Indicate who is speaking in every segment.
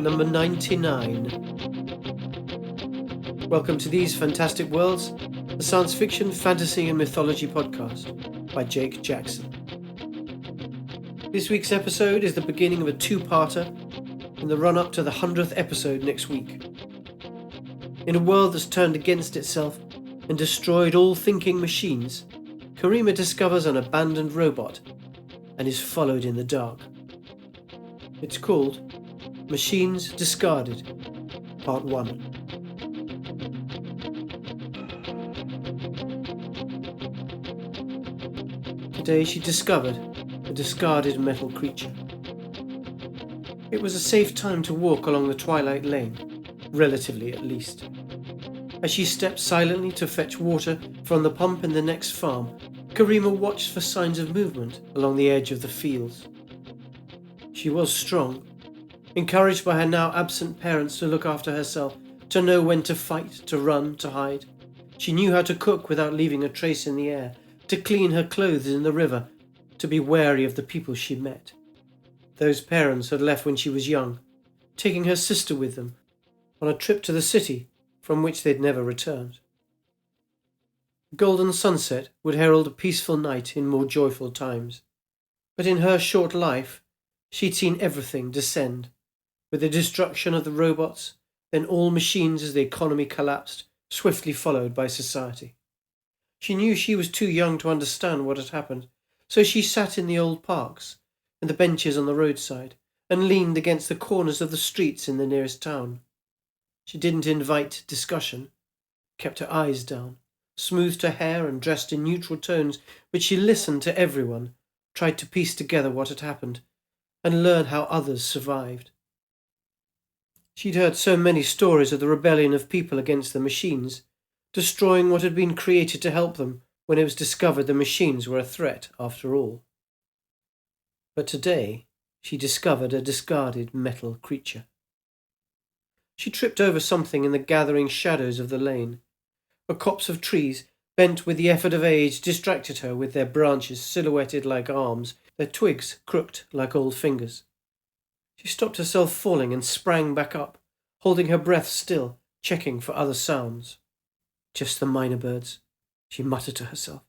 Speaker 1: number 99. Welcome to These Fantastic Worlds, the science fiction, fantasy and mythology podcast by Jake Jackson. This week's episode is the beginning of a two-parter in the run-up to the 100th episode next week. In a world that's turned against itself and destroyed all thinking machines, Karima discovers an abandoned robot and is followed in the dark. It's called Machines Discarded, Part 1. Today she discovered a discarded metal creature. It was a safe time to walk along the twilight lane, relatively at least. As she stepped silently to fetch water from the pump in the next farm, Karima watched for signs of movement along the edge of the fields. She was strong, encouraged by her now absent parents to look after herself, to know when to fight, to run, to hide. She knew how to cook without leaving a trace in the air, to clean her clothes in the river, to be wary of the people she met. Those parents had left when she was young, taking her sister with them, on a trip to the city from which they'd never returned. Golden sunset would herald a peaceful night in more joyful times. But in her short life, she'd seen everything descend, with the destruction of the robots, then all machines as the economy collapsed, swiftly followed by society. She knew she was too young to understand what had happened, so she sat in the old parks and the benches on the roadside and leaned against the corners of the streets in the nearest town. She didn't invite discussion, kept her eyes down, smoothed her hair and dressed in neutral tones, but she listened to everyone, tried to piece together what had happened, and learn how others survived. She'd heard so many stories of the rebellion of people against the machines, destroying what had been created to help them when it was discovered the machines were a threat after all. But today, she discovered a discarded metal creature. She tripped over something in the gathering shadows of the lane. A copse of trees, bent with the effort of age, distracted her with their branches silhouetted like arms, their twigs crooked like old fingers. She stopped herself falling and sprang back up, holding her breath still, checking for other sounds. Just the myna birds, she muttered to herself.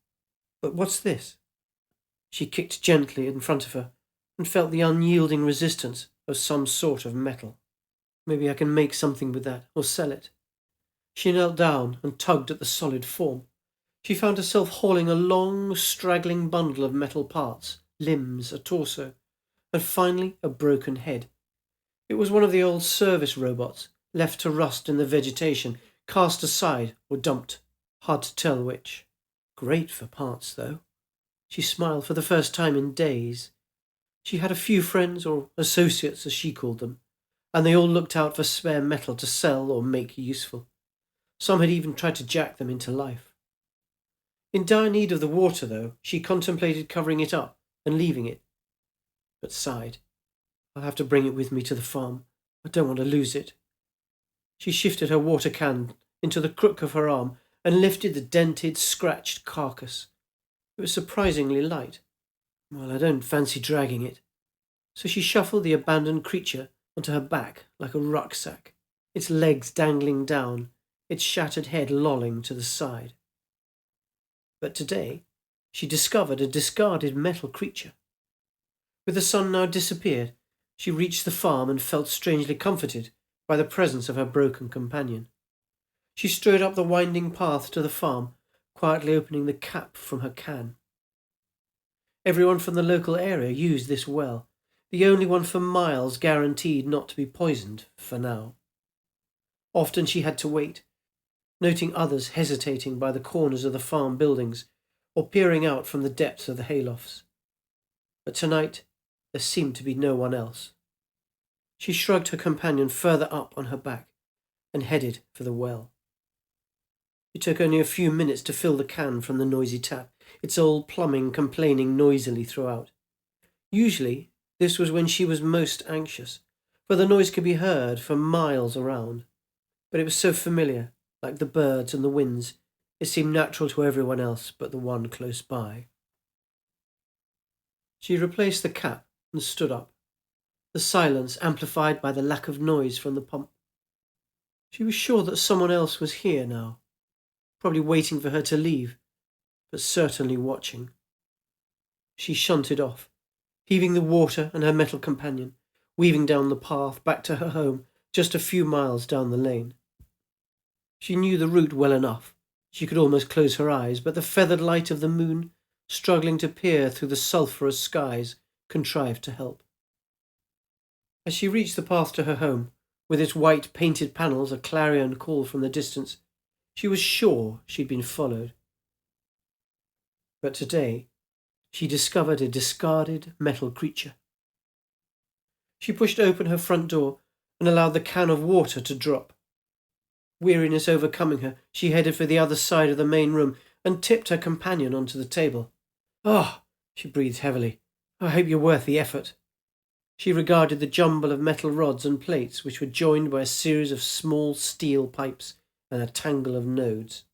Speaker 1: But what's this? She kicked gently in front of her and felt the unyielding resistance of some sort of metal. Maybe I can make something with that, or sell it. She knelt down and tugged at the solid form. She found herself hauling a long, straggling bundle of metal parts, limbs, a torso, and finally a broken head. It was one of the old service robots, left to rust in the vegetation, cast aside or dumped. Hard to tell which. Great for parts, though. She smiled for the first time in days. She had a few friends, or associates as she called them, and they all looked out for spare metal to sell or make useful. Some had even tried to jack them into life. In dire need of the water, though, she contemplated covering it up and leaving it, but sighed. I'll have to bring it with me to the farm. I don't want to lose it. She shifted her water can into the crook of her arm and lifted the dented, scratched carcass. It was surprisingly light. Well, I don't fancy dragging it. So she shuffled the abandoned creature onto her back like a rucksack, its legs dangling down, its shattered head lolling to the side. But today she discovered a discarded metal creature. With the sun now disappeared, she reached the farm and felt strangely comforted by the presence of her broken companion. She strode up the winding path to the farm, quietly opening the cap from her can. Everyone from the local area used this well, the only one for miles guaranteed not to be poisoned for now. Often she had to wait, noting others hesitating by the corners of the farm buildings or peering out from the depths of the haylofts. But tonight there seemed to be no one else. She shrugged her companion further up on her back and headed for the well. It took only a few minutes to fill the can from the noisy tap, its old plumbing complaining noisily throughout. Usually, this was when she was most anxious, for the noise could be heard for miles around. But it was so familiar, like the birds and the winds, it seemed natural to everyone else but the one close by. She replaced the cap and stood up. the silence amplified by the lack of noise from the pump. She was sure that someone else was here now, probably waiting for her to leave, but certainly watching. She shunted off, heaving the water and her metal companion, weaving down the path back to her home just a few miles down the lane. She knew the route well enough. She could almost close her eyes, but the feathered light of the moon, struggling to peer through the sulphurous skies, contrived to help. As she reached the path to her home, with its white painted panels a clarion call from the distance, she was sure she'd been followed. But today, she discovered a discarded metal creature. She pushed open her front door and allowed the can of water to drop. Weariness overcoming her, she headed for the other side of the main room and tipped her companion onto the table. "Ah," she breathed heavily. "I hope you're worth the effort." She regarded the jumble of metal rods and plates which were joined by a series of small steel pipes and a tangle of nodes.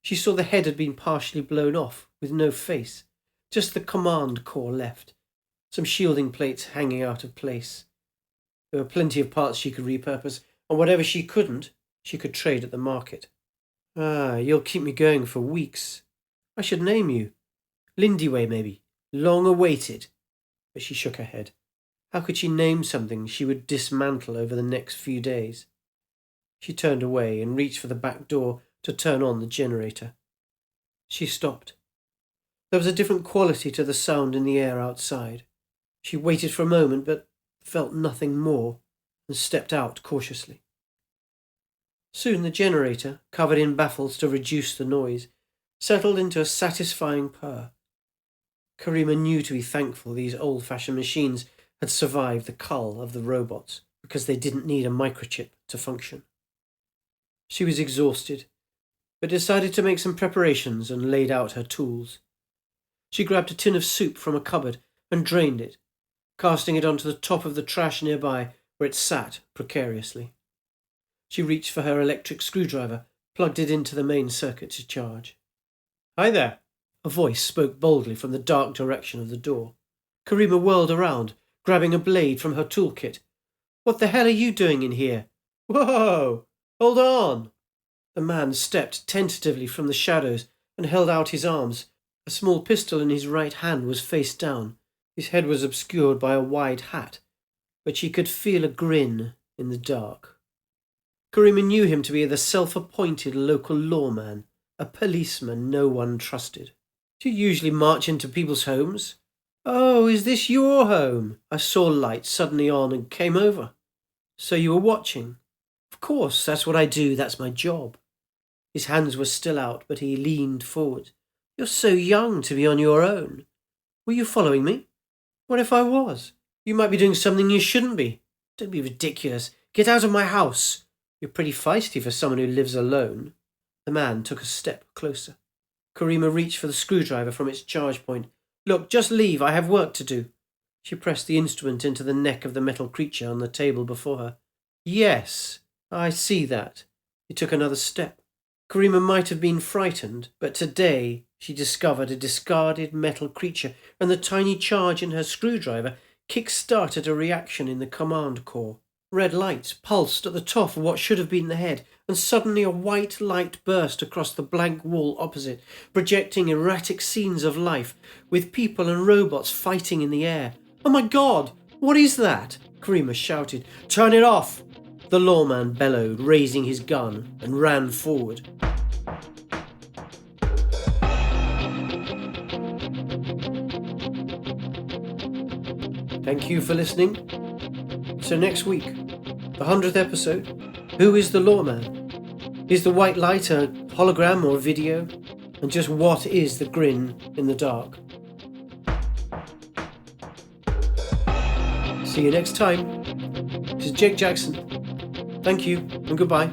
Speaker 1: She saw the head had been partially blown off, with no face, just the command core left, some shielding plates hanging out of place. There were plenty of parts she could repurpose, and whatever she couldn't, she could trade at the market. You'll keep me going for weeks. I should name you. Lindyway, maybe. Long awaited." But she shook her head. How could she name something she would dismantle over the next few days? She turned away and reached for the back door to turn on the generator. She stopped. There was a different quality to the sound in the air outside. She waited for a moment, but felt nothing more, and stepped out cautiously. Soon the generator, covered in baffles to reduce the noise, settled into a satisfying purr. Karima knew to be thankful these old-fashioned machines had survived the cull of the robots, because they didn't need a microchip to function. She was exhausted, but decided to make some preparations and laid out her tools. She grabbed a tin of soup from a cupboard and drained it, casting it onto the top of the trash nearby where it sat precariously. She reached for her electric screwdriver, plugged it into the main circuit to charge. "Hi there," a voice spoke boldly from the dark direction of the door. Karima whirled around, grabbing a blade from her toolkit. "What the hell are you doing in here?" "Whoa! Hold on!" The man stepped tentatively from the shadows and held out his arms. A small pistol in his right hand was face down. His head was obscured by a wide hat, but she could feel a grin in the dark. Karima knew him to be the self-appointed local lawman, a policeman no one trusted. "Do you usually march into people's homes?" "Oh, is this your home?" I saw lights suddenly on and came over. "So you were watching?" "Of course, that's what I do, that's my job." His hands were still out, but he leaned forward. "You're so young to be on your own. Were you following me?" "What if I was? You might be doing something you shouldn't be." "Don't be ridiculous. Get out of my house." "You're pretty feisty for someone who lives alone." The man took a step closer. Karima reached for the screwdriver from its charge point. "Look, just leave. I have work to do." She pressed the instrument into the neck of the metal creature on the table before her. "Yes, I see that." He took another step. Karima might have been frightened, but today she discovered a discarded metal creature, and the tiny charge in her screwdriver kick-started a reaction in the command core. Red lights pulsed at the top of what should have been the head, and suddenly a white light burst across the blank wall opposite, projecting erratic scenes of life, with people and robots fighting in the air. "Oh my God! What is that?" Karima shouted. "Turn it off!" The lawman bellowed, raising his gun, and ran forward. Thank you for listening. So next week, the 100th episode, who is the lawman? Is the white light a hologram or video? And just what is the grin in the dark? See you next time. This is Jake Jackson. Thank you and goodbye.